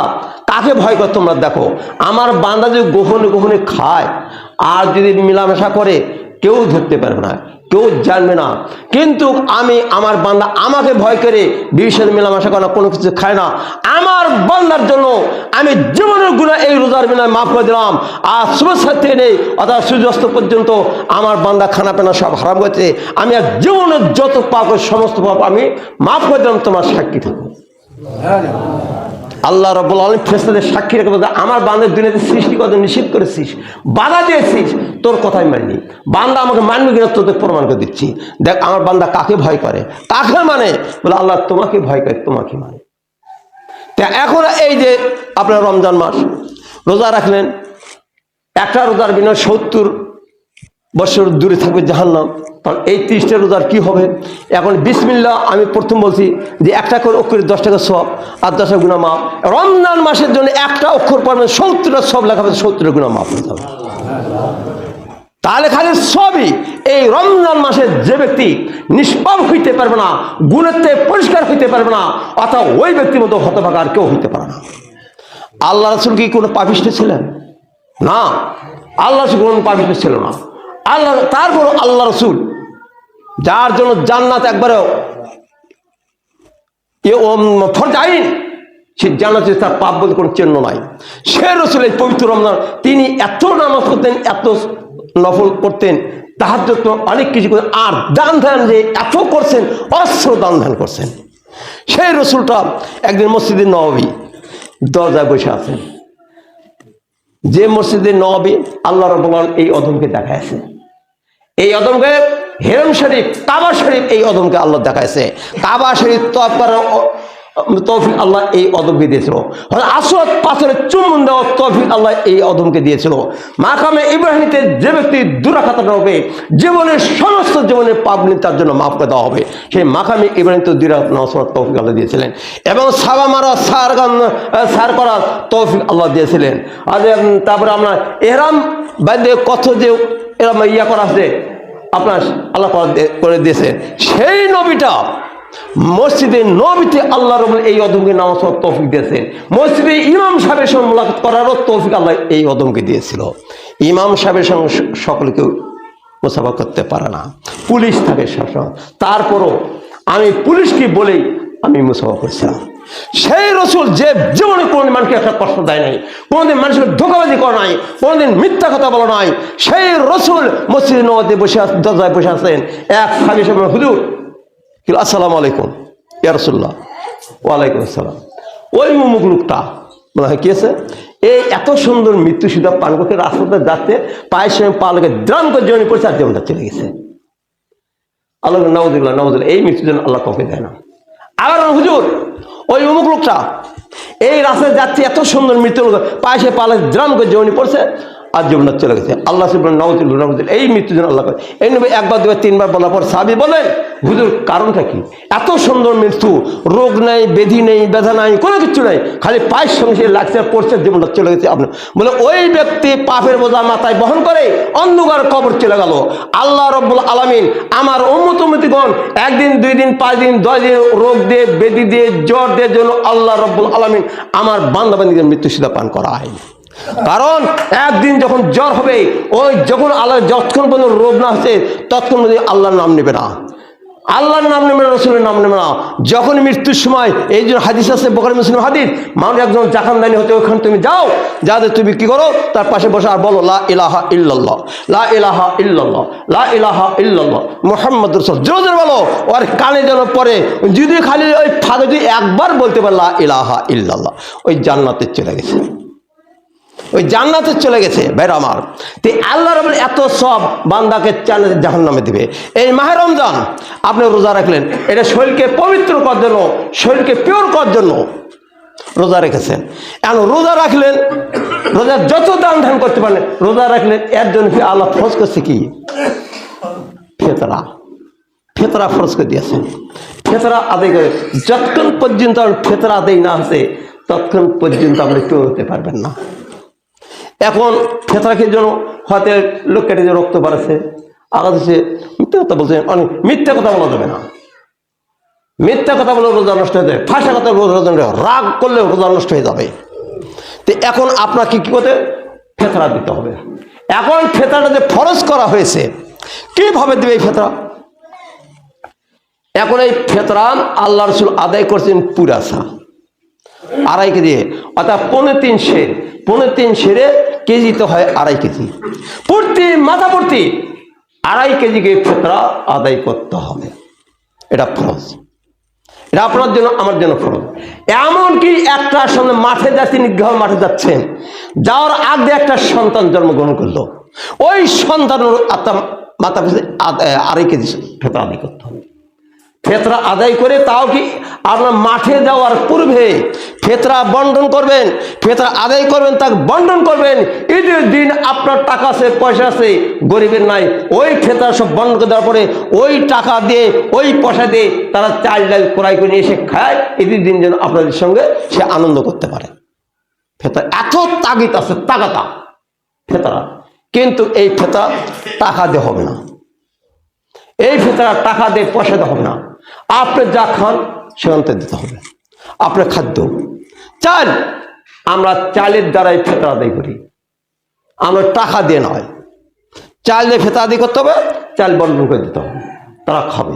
কাকে ভয় করে। তোমরা দেখো আমার বান্দা যদি গোপনে গোপনে খায় আর যদি মেলামেশা করে কেউ ধরতে পারবে না, কেউ জানবে না, কিন্তু আমি আমার বান্দা আমাকে ভয় করে বিশেষ মেলামেশা করে না, কোনো কিছু খায় না, আমার বান্দার জন্য আমি জীবনের গুনাহ এই রোজার বিনায় মাফ করে দিলাম। আর সুবহ থেকে নেই অর্থাৎ সূর্যাস্ত পর্যন্ত আমার বান্দা খানা পেনা সব হারাম করেছে, আমি আর জীবনের যত পাপ সমস্ত পাপ আমি মাফ করে দিলাম, তোমার সাক্ষী থাকো। আল্লাহ রাব্বুল আলামিন ফেরেশতাদের সাক্ষী রেখে বলতে, আমার বান্দার দুনিয়াতে সৃষ্টি করতে নিষেধ করেছিস, বাধা দিয়েছিস, তোর কথাই মানিনি, বান্দা আমাকে মানবে কিনা তোদের প্রমাণ করে দিচ্ছি। দেখ আমার বান্দা কাকে ভয় করে, কাকে মানে, বলে আল্লাহ তোমাকে ভয় করে, তোমাকে মানে। তা এখন এই যে আপনার রমজান মাস রোজা রাখলেন, একটা রোজার বিনয় 70 বছর দূরে থাকবে জাহান্নাম, কারণ এই 30টা রোজার কি হবে? এখন বিসমিল্লাহ আমি প্রথম বলছি যে একটা করে অক্ষরে 10 টাকা সওয়াব আর 10 টাকা গুনাহ মাফ। রমজান মাসের জন্য একটা অক্ষর পড়বেন 70টা সওয়াব লেখা হবে, 70টা গুনাহ মাফ হয়ে যাবে। তাহলে খালি সবই এই রমজান মাসে যে ব্যক্তি নিষ্পাপ হইতে পারবে না, গুণের থেকে পরিষ্কার হইতে পারবে না, অর্থাৎ ওই ব্যক্তির মতো হতভাগা আর কেউ হইতে পারে না। আল্লাহ রাসূল কি কোনো পাপিষ্ঠ ছিলেন? না, আল্লাহ রাসূল কোনো পাপিষ্ঠ ছিল না। আল্লাহ তারপর আল্লাহ রাসূল যার জন্য জান্নাত একবারে ফরজাইন, সে জান্নাতে তার পাপ বলতে কোনো চিহ্ন নাই। সে রাসূল এই পবিত্র রমজান তিনি এত নামাজ পড়তেন, এত নফল করতেন, তাহাজ্জুদ অনেক কিছু করতেন, আর দান ধ্যান যে এত করছেন, অস্ত্র দান ধ্যান করছেন। সেই রাসূলটা একদিন মসজিদে নববী দরজায় বসে আছেন, যে মসজিদে নববী আল্লাহ রাব্বুল আলামিন এই অদমকে দেখাইছে, এই অদমকে হেরম শরীফ কাবা শরীফ এই অদমকে আল্লাহ দেখাইছে। কাবা শরীফ তওয়াফ করার তৌফিক আল্লাহ এই অদমকে দিয়েছিল, আসওয়াদ পাথরের চুম্বন দেওয়ার তৌফিক আল্লাহ এই অদমকে দিয়েছিল। মাকামে ইব্রাহিমতে যে ব্যক্তি 2 রাকাত হবে জীবনের সমস্ত জীবনের পাপ তার জন্য মাফ করে দেওয়া হবে, সেই মাকামে ইব্রাহিমতে 2 রাকাত নামাজ পড়ার তৌফিক আল্লাহ দিয়েছিলেন, এবং সাবা মারা সার করার তৌফিক আল্লাহ দিয়েছিলেন। আর তারপরে আমরা এহরাম বাদে কত যে এরম ইয়া করা আছে আপনার আল্লাহ করে দিয়েছে। সেই নবীটা মসজিদে নবীতে আল্লাহ রাব্বুল এই অদমকে নামাজ পড়ার তৌফিক দিয়েছেন, মসজিদে ইমাম সাহেবের সঙ্গে মুলাকাত করারও তৌফিক আল্লাহ এই অদমকে দিয়েছিল। ইমাম সাহেবের সঙ্গে সকলকে মুসাফা করতে পারে না, পুলিশ থাকে শাসক। তারপরও আমি পুলিশকে বলেই আমি মুসাফা করছিলাম। সেই রসুল যে জীবনে কোনোদিন মানুষকে একটা কষ্ট দেয় নাই, কোনোদিন মানুষকে ধোঁকাবাজি করে নাই, কোনোদিন মিথ্যা কথা বলা নাই, সেই রসুল মসজিদ নববীতে বসে দরজায় বসে আছেন। এক সাহাবী এসে বললেন, হুজুর আসসালামু আলাইকুম ইয়া রাসূলুল্লাহ। ওয়ালাইকুম আসসালাম। ওই মুমুক লোকটা বলা হয় কি আছে, এই এত সুন্দর মৃত্যু সুধা পান করতে রাস্তাতে যাচ্ছে, পায়ের সঙ্গে পা লেগে দ্রাম করে জমি পড়ছে আর জীবনটা চলে গেছে। আল্লাহ নাউযুবিল্লাহ নাউযুবিল্লাহ, এই মৃত্যুর জন্য আল্লাহ কাউকে দেয় না। আবার হুজুর ওই অমুক লোকটা এই রাস্তায় যাচ্ছে, এত সুন্দর মৃত্যু পায়ে সে পা লেগে দ্রাম করে জমি পড়ছে আর জীবনটা চলে গেছে। আল্লাহ নাউযুবিল্লাহ নাউযুবিল্লাহ, এই মৃত্যুর জন্য আল্লাহ। এই নবী একবার দুবার তিনবার বলার পর সাহাবী বলেন, হুজুর কারণটা কি? এত সুন্দর মৃত্যু, রোগ নেই, ব্যাধি নেই, ব্যথা নাই, কোনো কিছু নেই, খালি পায়ের সঙ্গে সে লাগছে পড়ছে, জীবনটা চলে গেছে। আপনার বলে ওই ব্যক্তি পাপের বোঝা মাথায় বহন করে অন্ধকার কবর চলে গেল। আল্লাহ রাব্বুল আলামিন আমার উম্মত উম্মতিগণ একদিন, 2 দিন, 5 দিন, 10 দিন রোগ দিয়ে, ব্যাধি দিয়ে, জ্বর দিয়ে জন্য আল্লাহ রাব্বুল আলামিন আমার বান্দা বান্দীদের মৃত্যু সুধা পান করায়। কারণ একদিন যখন জ্বর হবে, ওই যখন আল্লাহ যতক্ষণ পর্যন্ত রোগ না হচ্ছে ততক্ষণ পর্যন্ত আল্লাহর নাম নেবে না, আল্লাহর নাম নেবে না, রসুলের নাম নেবে না। যখন মৃত্যুর সময়, এই জন্য হাদিস আছে, বুখারী মুসলিম হাদিস, মানুষ একজন জাকানদানি হতে ওখানে তুমি যাও, যাতে তুমি কি করো, তার পাশে বসে আর বলো লা ইলাহা ইল্লাল্লাহ, লা ইলাহা ইল্লাল্লাহ, লা ইলাহা ইল্লাল্লাহ মুহাম্মাদুর রাসূলুল্লাহ, জোরে জোরে বলো। ওর কানে যেন পড়ে, যদি খালি ওই ফাঁকে যদি একবার বলতে পারে লা ইলাহা ইল্লাল্লাহ, ওই জান্নাতে চলে গেছে, ওই জান্নাতে চলে গেছে। ভাইরা আমার, তো আল্লাহ রাব্বুল এত সব বান্দাকে জাহান্নামে দিবে। এই মাহে রমজান আপনি রোজা রাখলেন, এটা শরীরকে পবিত্র করার জন্য, শরীরকে পিওর করার জন্য রোজা রেখেছেন। এখন রোজা রাখলেন, রোজার যত দান ধ্যান করতে পারলেন, রোজা রাখলেন, এর জন্য কি আল্লাহ ফরজ করছে কি? ফিতরা, ফিতরা ফরজ করে দিয়েছেন। ফিতরা আদায় করে যতক্ষণ পর্যন্ত ফিতরা আদায় না আছে ততক্ষণ পর্যন্ত আপনি কেউ হতে পারবেন না। এখন ফেতরাকে জন্য হয়তো লোক কেটে যে রক্ত বাড়াচ্ছে, আঘাত হচ্ছে, মিথ্যা কথা বলছে, অনেক মিথ্যা কথা বলা যাবে না, মিথ্যা কথা বলে রোজা নষ্ট হয়ে যাবে, ফাঁসা কথা রোজা নষ্ট, রাগ করলে রোজা নষ্ট হয়ে যাবে। তো এখন আপনাকে কি করতে, ফেতরা দিতে হবে। এখন ফেতরাটা যে ফরজ করা হয়েছে, কিভাবে দেবে এই ফেতরা? এখন এই ফেতরা আল্লাহ রাসূল আদায় করছেন পুরাসা 2.5 কেজি, অর্থাৎ 3.5 সেরে কেজিতে হয় 2.5 কেজি, প্রতি মাথা প্রতি 2.5 কেজিকে ফিতরা আদায় করতে হবে। এটা ফরজ, এটা আপনার জন্য আমার জন্য ফরজ। এমনকি একটা সঙ্গে মাঠে যাচ্ছেন, নিগ্রহ মাঠে যাচ্ছেন, যাওয়ার আগে একটা সন্তান জন্মগ্রহণ করলো, ওই সন্তানের মাথা পিছনে 2.5 কেজি ফিতরা আদায় করতে হবে। ফিতরা আদায় করে, তাও কি আপনার মাঠে যাওয়ার পূর্বে ফিতরা বন্টন করবেন, ফিতরা আদায় করবেন, তাকে বন্টন করবেন। ঈদের দিন আপনার টাকা আছে, পয়সা আছে, গরিবের নাই, ওই ফিতরা সব বন্টন করে দেওয়ার পরে ওই টাকা দিয়ে, ওই পয়সা দিয়ে তারা চাল ডাল ক্রয় করে নিয়ে এসে খায়, ঈদের দিন যেন আপনাদের সঙ্গে সে আনন্দ করতে পারে। ফিতরা এত তাগিদ আছে, তাগাতা ফিতরা। কিন্তু এই ফিতরা টাকা দিয়ে হবে না, এই ফিতরা টাকা দিয়ে পয়সা দিয়ে হবে না। আপনি যা খান সেখান থেকে দিতে হবে। আপনার খাদ্য চাল, আমরা চালের দ্বারাই ফিতরা আদায় করি, আমরা টাকা দিয়ে নয়। চাল দিয়ে ফিতরা আদায় করতে হবে, চাল বন্টন করে দিতে হবে, তারা খাবে।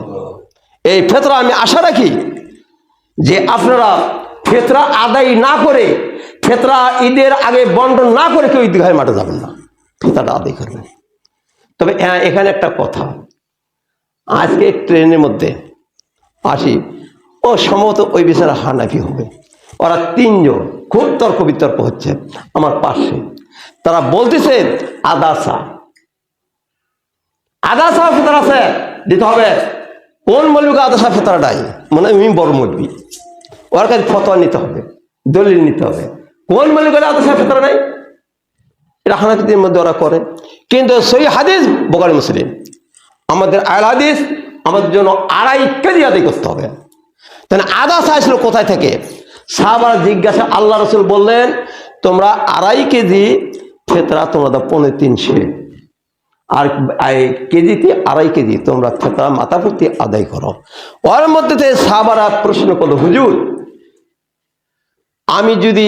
এই ফিতরা আমি আশা রাখি যে আপনারা ফিতরা আদায় না করে, ফিতরা ঈদের আগে বন্টন না করে কেউ ঈদগাহের মাঠে যাবেন না, ফিতরাটা আদায় করবেন। তবে হ্যাঁ, এখানে একটা কথা, আজকে ট্রেনের মধ্যে আসি, ও সম্ভবত ওই বিচারা হানাফি হবে, ওরা 3 জন খুব তর্ক বিতর্ক হচ্ছে আমার পাশে। তারা বলতেছে আদাসা ফিতরা আছে, দিতে হবে। কোন মৌলবীকে আদাসা ফিতরাটাই মনে হয় উনি বড় মৌলবী, ওর কাছে ফতোয়া নিতে হবে, দলিল নিতে হবে। কোন মৌলবীকে আদাসা ফিতরা নাই, এটা হানাফিদের মধ্যে ওরা করে। কিন্তু সহিহ হাদিস বুখারী মুসলিম, আমাদের আল হাদিস আমাদের জন্য 2.5 কেজি আদায় করতে হবে। তাহলে আদাসা আসলো কোথায় থেকে? সাহাবারা জিজ্ঞাসা, আল্লাহ রাসূল বললেন তোমরা 2.5 কেজি ফিতরা তোমরা দাও 3.5 আর কেজিতে 2.5 কেজি তোমরা ফিতরা মাথা প্রতি আদায় করো। ওর মধ্যে থেকে সাহাবারা প্রশ্ন করলো, হুজুর আমি যদি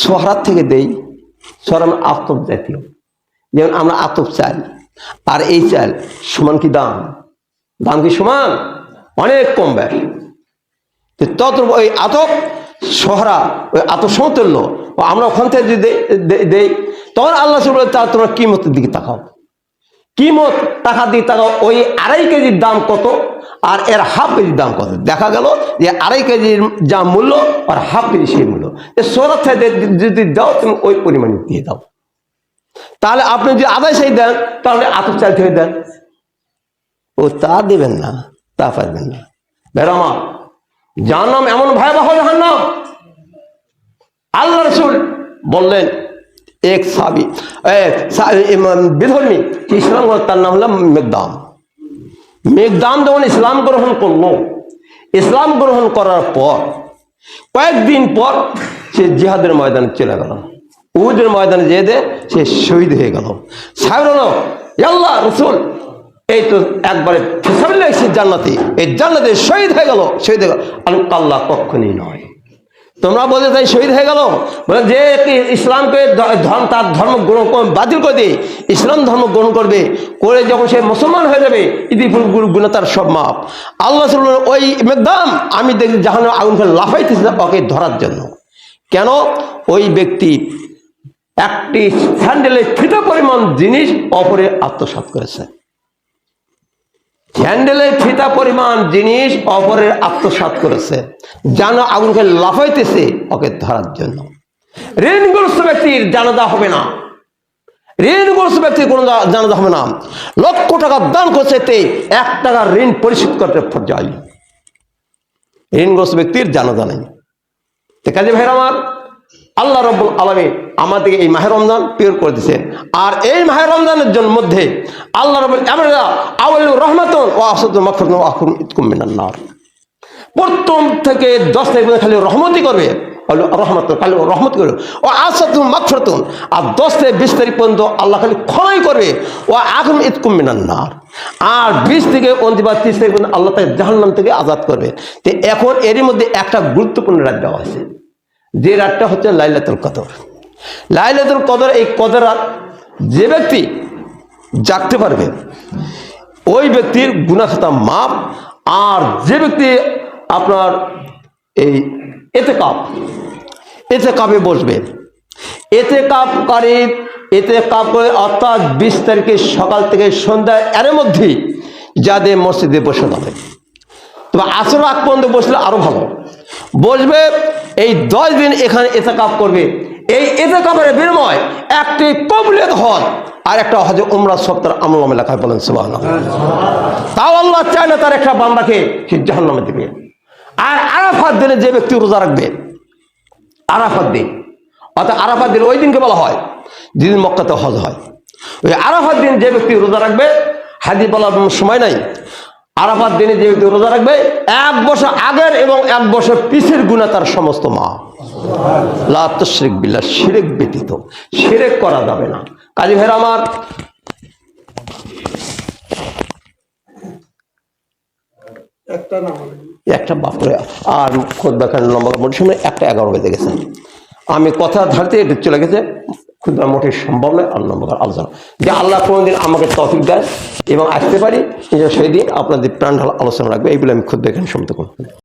সোহরাত থেকে দেই, সোহরাত আতপ জাতীয়, যেমন আমরা আতপ চাই, আর এই চাল সমান কি দাম? দাম কি সমান? অনেক কম বেশ। তত ওই আতপ সহরা, ওই আতপ সমতুল্য আমরা ওখান থেকে যদি দেই, তখন আল্লাহ বলে তোমরা কিমতের দিকে তাকাও, কিমত টাকা দিয়ে তাকাও। ওই 2.5 কেজির দাম কত আর এর হাফ কেজির দাম কত? দেখা গেল যে 2.5 কেজির যা মূল্য আর হাফ কেজি সেই মূল্য। সোনার থেকে যদি দাও তুমি ওই পরিমাণে দিয়ে দাও। তাহলে আপনি যদি আদায় সেই দেন তাহলে আতপ চাল থেকে দেন। ও তা দেবেন না, তা পারবেন না। বেরামা জাহান্নাম এমন ভয়াবহ জাহান্নাম। আল্লাহ রাসূল বললেন এক সাহাবী বিধর্মী ইসলাম, তার নাম হলো মেকদাম। মেকদাম যখন ইসলাম গ্রহণ করলো, ইসলাম গ্রহণ করার পর কয়েকদিন পর সে জিহাদের ময়দানে চলে গেল। উহুদের ময়দানে যেয়ে দে সে শহীদ হয়ে গেল। সাহেব হলো আল্লাহ রাসূল এই তো একবারে সে জান্নাতি, এই জান্নাতে শহীদ হয়ে গেল, শহীদ হয়ে গেল। আল্লাহ কখনই নয়। তোমরা বলতে তাই শহীদ হয়ে গেল? বলে যে ইসলামকে তার ধর্ম গ্রহণ বাতিল করে দিয়ে ইসলাম ধর্ম গ্রহণ করবে, করে যখন সে মুসলমান হয়ে যাবে গুণা তার সব মাপ। আল্লাহ ওই মেকদাম আমি দেখি জাহান্নামের আগুন করে লাফাইতেছে ওকে ধরার জন্য। কেন? ওই ব্যক্তি একটি স্যান্ডেলের ফিতা পরিমাণ জিনিস অপরে আত্মসাৎ করেছে। স্যান্ডেলের ফিতা পরিমাণ জিনিস অপরের আত্মসাৎ করেছে, যেন আগুনকে লাফাইতেছে ওকে ধরার জন্য। ঋণগ্রস্ত ব্যক্তির জানাজা হবে না, ঋণগ্রস্ত ব্যক্তির কোনো জানাজা হবে না। লক্ষ টাকা দান করছে 1 টাকার ঋণ পরিশোধ করতে যায়, ঋণগ্রস্ত ব্যক্তির জানাজা নেই। কাজে ভাইরা আমার, আল্লাহ রাব্বুল আলামিন আমাদেরকে এই মাহে রমজান পিওর করে দিয়েছেন। আর এই মাহে রমজানের জন্য মধ্যে আল্লাহ রাব্বুল আউয়ালু রাহমাতুন ওয়া আসাদু মাগফিরাতুন ওয়া আখিরু ইতকুম মিনান নার। প্রথম থেকে 10 তারিখ পর্যন্ত খালি রহমতই করবে, রহমত খালি রহমত করবে। ও আসাদু মাগফিরাতুন, আর 10 থেকে 20 তারিখ পর্যন্ত আল্লাহ খালি ক্ষমাই করবে। ও আখিরু ইতকুম মিনান নার, আর 20 থেকে 29 তারিখ পর্যন্ত আল্লাহ তাকে জাহান্নাম থেকে আজাদ করবে। তো এখন এরই মধ্যে একটা গুরুত্বপূর্ণ রাত দেওয়া আছে, যে রাতটা হচ্ছে লাইলাতুল কদর। লাইলাতুল কদর, এই কদর রাত যে ব্যক্তি জাগতে পারবে ওই ব্যক্তির গুনাহ খাতা মাপ। আর যে ব্যক্তি আপনার এই এতেকাপে বসবে, এতেকাপ করে অর্থাৎ 20 তারিখে সকাল থেকে সন্ধ্যায় এর মধ্যেই যাদের মসজিদে বসে যাবে, তবে আসর আগ পর্যন্ত বসলে আরো ভালো। বসবে এই 10 দিন এখানে ইতিকাফ করবে। এই ইতিকাফের বিনিময় একটি কবুলিয়ত হজ আর একটা হজে উমরা সপ্তাহ আমল লেখায়, বলেন সুবহানাল্লাহ। তাও আল্লাহ চায় না তার একটা বান্দাকে জাহান্নামে দিবে। আর আরাফাত দিনে যে ব্যক্তি রোজা রাখবে, আরাফাত দিন, অর্থাৎ আরাফাত দিন ওই দিনকে বলা হয় যেদিন মক্কাতে হজ হয়। ওই আরাফাত দিন যে ব্যক্তি রোজা রাখবে, হাদিস বলার সময় নাই, আরাফাত দিনে যে ব্যক্তি রোজা রাখবে 1 বছর আগের এবং 1 বছর পিছের গুনাহ তার সমস্ত মাফ। লা তুশরিক বিল্লাহ, শিরক ব্যতীত, শিরক করা যাবে না। কাজী ভাইরা আমার, একটা বাপ করে আর খুতবা খান লম্বা মোটের সময় 1:11 বেজে গেছে। আমি কথা ধারতে এটা চলে গেছে, খুতবা মোটে সম্ভব নয়। আল্লাহ আলোচনা যে আল্লাহ কোনদিন আমাকে তৌফিক দেয় এবং আসতে পারি সেই দিন আপনাদের প্রাণ ঢালা আলোচনা রাখবে, এইগুলো আমি খুতবা এখানে সমাপ্ত করব।